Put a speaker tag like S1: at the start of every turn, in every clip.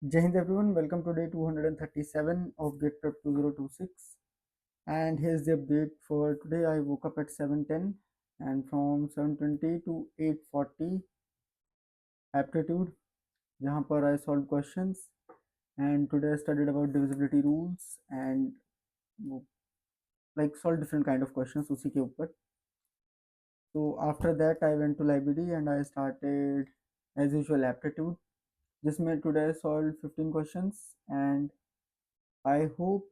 S1: Jai Hind everyone, welcome to day 237 of Git Prep 2026, and here's the update for today. I woke up at 7:10 and from 7:20 to 8:40 aptitude जहाँ पर I solved questions, and today I studied about divisibility rules and like solve different kind of questions उसी के ऊपर. So after that I went to library and I started as usual aptitude जिसमें today I solved 15 questions and I hope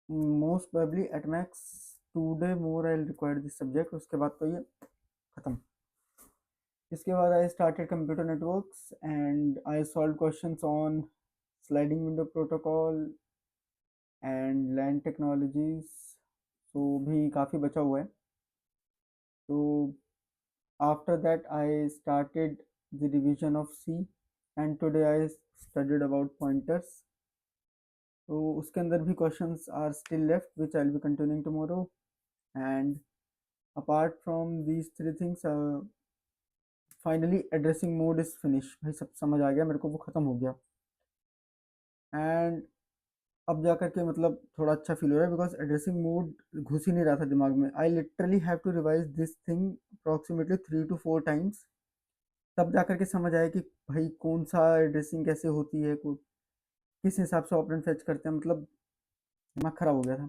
S1: most probably at max 2 day more I require this subject. उसके बाद तो ये खत्म. इसके बाद I started computer networks and I solve questions on sliding window protocol and LAN technologies. तो भी काफ़ी बचा हुआ है. तो after that I started the revision of C and today I studied about pointers. तो उसके अंदर भी questions are still left which I will be continuing tomorrow. And apart from these three things, finally addressing mode is finish. भाई सब समझ आ गया मेरे को, वो ख़त्म हो गया. एंड अब जा करके मतलब थोड़ा अच्छा फील हो रहा है बिकॉज एड्रेसिंग मोड घुस ही नहीं रहा था दिमाग में. I literally have to revise this thing approximately 3 to 4 times. तब जा करके समझ आया कि भाई कौन सा एड्रेसिंग कैसे होती है, किस हिसाब से ऑपरेंट फेच करते हैं. मतलब दिमाग ख़राब हो गया था.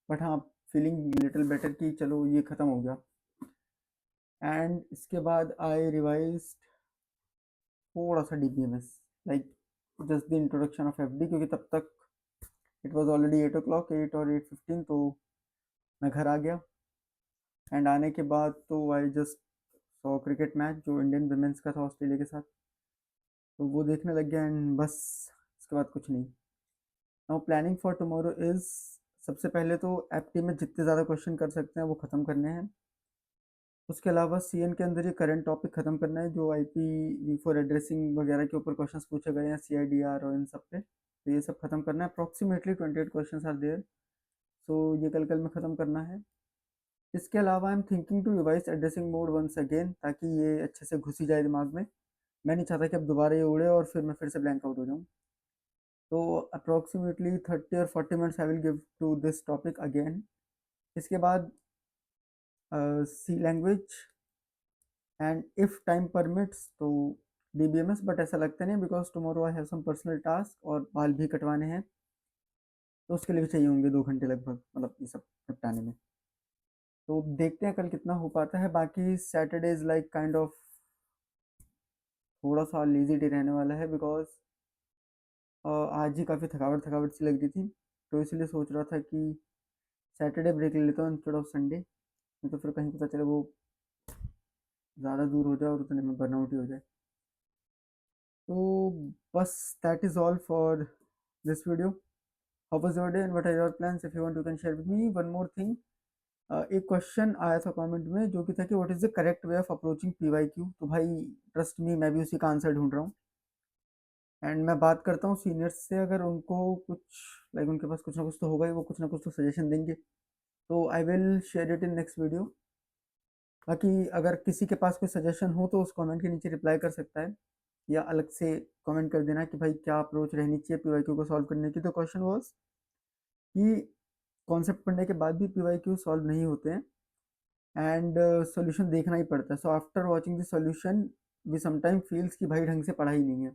S1: बट हाँ, फीलिंग लिटिल बेटर कि चलो ये ख़त्म हो गया. एंड इसके बाद आई रिवाइज थोड़ा सा DBMS, like just the introduction of FD, क्योंकि तब तक इट वाज ऑलरेडी 8 o'clock, 8 और 8:15. तो मैं घर आ गया. एंड आने के बाद तो I just saw cricket match जो इंडियन विमेंस का था ऑस्ट्रेलिया के साथ. तो वो देखने लग गया एंड बस इसके बाद कुछ नहीं. Now planning for tomorrow is, सबसे पहले तो एप्टी में जितने ज़्यादा क्वेश्चन कर सकते हैं वो ख़त्म करने हैं. उसके अलावा CN के अंदर ये करंट टॉपिक ख़त्म करना है जो IPv4 एड्रेसिंग वगैरह के ऊपर क्वेश्चंस पूछे गए हैं, CIDR और इन सब पे. तो ये सब खत्म करना है. Approximately 28 questions are there. So ये कल कल में ख़त्म करना है. इसके अलावा I am thinking to revise addressing mode once again, ताकि ये अच्छे से घुस ही जाए दिमाग में. मैं नहीं चाहता कि अब दोबारा ये उड़े और फिर मैं फिर से ब्लैंक आउट हो जाऊँ. तो approximately 30 or 40 minutes I will give to this topic again. इसके बाद C language and if time permits तो DBMS. बट ऐसा लगता नहीं because tomorrow I have some personal task और बाल भी कटवाने हैं. तो उसके लिए भी चाहिए होंगे 2 घंटे लगभग, मतलब ये सब निपटाने में. तो देखते हैं कल कितना हो पाता है. बाकी Saturday is like kind of थोड़ा सा लेजी डे रहने वाला है बिकॉज आज ही काफ़ी थकावट थकावट सी लग रही थी. तो इसलिए सोच रहा था कि सैटरडे ब्रेक ले लेता हूँ इंस्टेड ऑफ संडे. नहीं तो फिर कहीं पता चले वो ज़्यादा दूर हो जाए और उतने में बर्नआउट ही हो जाए. तो बस that is all for this video. How was your day and what are your plans? If you want you can share with me. One more thing, एक क्वेश्चन आया था कमेंट में जो कि था कि what is the correct way of approaching PYQ. तो भाई ट्रस्ट मी, मैं भी उसी का आंसर ढूंढ रहा हूँ. एंड मैं बात करता हूँ सीनियर्स से, अगर उनको कुछ लाइक उनके पास कुछ ना कुछ तो होगा ही, वो कुछ ना कुछ तो सजेशन देंगे. तो I will share it in next video. बाकी अगर किसी के पास कोई सजेशन हो तो उस कमेंट के नीचे रिप्लाई कर सकता है, या अलग से कमेंट कर देना कि भाई क्या अप्रोच रहनी चाहिए PYQ को सॉल्व करने की. तो क्वेश्चन वाज कि कॉन्सेप्ट पढ़ने के बाद भी PYQ सॉल्व नहीं होते हैं एंड सॉल्यूशन देखना ही पड़ता है. So after watching the solution we sometime feels कि भाई ढंग से पढ़ा ही नहीं है.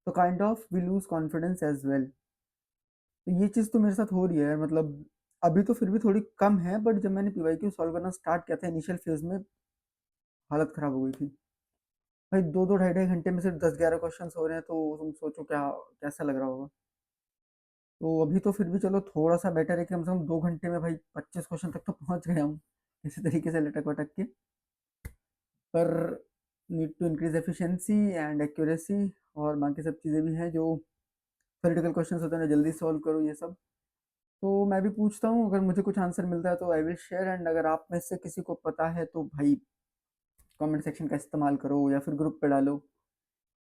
S1: तो kind of we lose confidence as well. तो ये चीज़ तो मेरे साथ हो रही है. मतलब अभी तो फिर भी थोड़ी कम है, बट जब मैंने PYQ सॉल्व करना स्टार्ट किया था इनिशियल फेज में, हालत ख़राब हो गई थी. भाई 2-2 ढाई-ढाई घंटे में सिर्फ 10-11 क्वेश्चन हो रहे हैं, तो तुम सोचो क्या कैसा लग रहा होगा. तो अभी तो फिर भी चलो थोड़ा सा बेटर है कि कम से कम 2 घंटे में भाई 25 क्वेश्चन तक तो पहुंच गया हूँ किसी तरीके से लटक वटक के. पर need to increase efficiency and accuracy और बाकी सब चीज़ें भी हैं जो थ्योरेटिकल क्वेश्चंस होते हैं जल्दी सॉल्व करो ये सब. तो मैं भी पूछता हूँ, अगर मुझे कुछ आंसर मिलता है तो आई विल शेयर. एंड अगर आप में से किसी को पता है तो भाई कमेंट सेक्शन का इस्तेमाल करो या फिर ग्रुप पे डालो,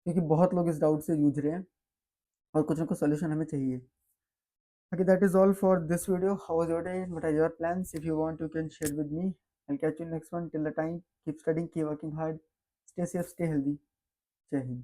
S1: क्योंकि बहुत लोग इस डाउट से जूझ रहे हैं और कुछ ना कुछ सोल्यूशन हमें चाहिए. Okay, that is all for this video. How was your day? What are your plans? If you want, you can share with me. I'll catch you next one. Till the time, keep studying, keep working hard, stay safe, stay healthy. Jai Hind.